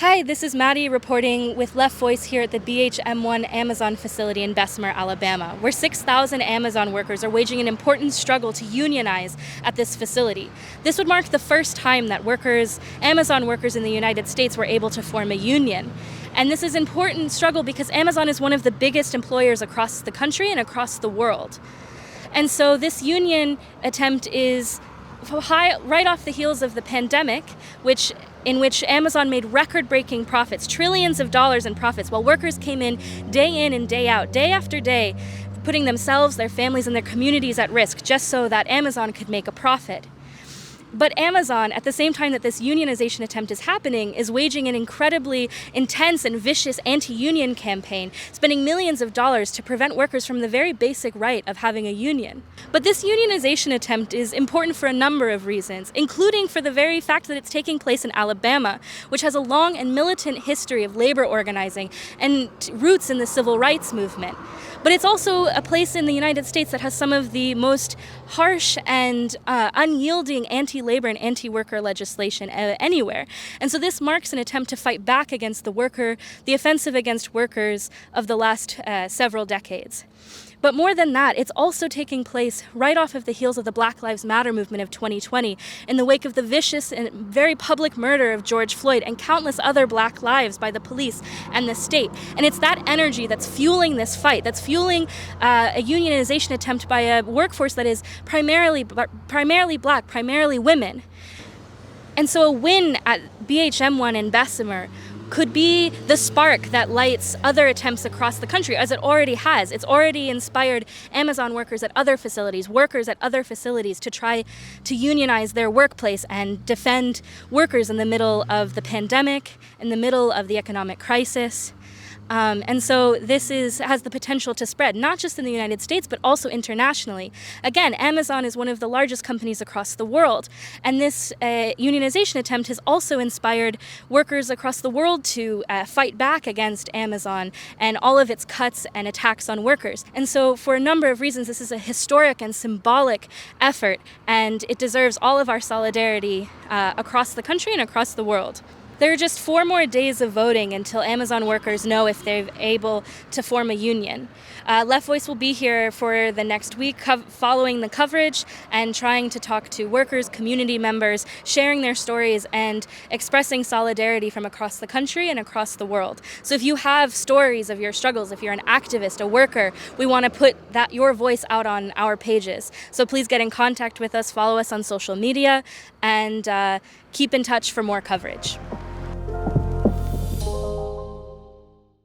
Hi, this is Maddie reporting with Left Voice here at the BHM1 Amazon facility in Bessemer, Alabama, where 6,000 Amazon workers are waging an important struggle to unionize at this facility. This would mark the first time that Amazon workers in the United States were able to form a union. And this is an important struggle because Amazon is one of the biggest employers across the country and across the world. And so this union attempt is right off the heels of the pandemic, in which Amazon made record-breaking profits, trillions of dollars in profits, while workers came in and day out, day after day, putting themselves, their families, and their communities at risk just so that Amazon could make a profit. But Amazon, at the same time that this unionization attempt is happening, is waging an incredibly intense and vicious anti-union campaign, spending millions of dollars to prevent workers from the very basic right of having a union. But this unionization attempt is important for a number of reasons, including for the very fact that it's taking place in Alabama, which has a long and militant history of labor organizing and roots in the civil rights movement. But it's also a place in the United States that has some of the most harsh and unyielding anti-labor and anti-worker legislation anywhere. And so this marks an attempt to fight back against the offensive against workers of the last several decades. But more than that, it's also taking place right off of the heels of the Black Lives Matter movement of 2020, in the wake of the vicious and very public murder of George Floyd and countless other black lives by the police and the state. And it's that energy that's fueling this fight, that's fueling a unionization attempt by a workforce that is primarily black, primarily women. And so a win at BHM1 in Bessemer could be the spark that lights other attempts across the country, as it already has. It's already inspired Amazon workers at other facilities, to try to unionize their workplace and defend workers in the middle of the pandemic, in the middle of the economic crisis. And so this has the potential to spread, not just in the United States, but also internationally. Again, Amazon is one of the largest companies across the world, and this unionization attempt has also inspired workers across the world to fight back against Amazon and all of its cuts and attacks on workers. And so for a number of reasons, this is a historic and symbolic effort, and it deserves all of our solidarity across the country and across the world. There are just 4 more days of voting until Amazon workers know if they're able to form a union. Left Voice will be here for the next week following the coverage and trying to talk to workers, community members, sharing their stories and expressing solidarity from across the country and across the world. So if you have stories of your struggles, if you're an activist, a worker, we want to put your voice out on our pages. So please get in contact with us, follow us on social media, and keep in touch for more coverage.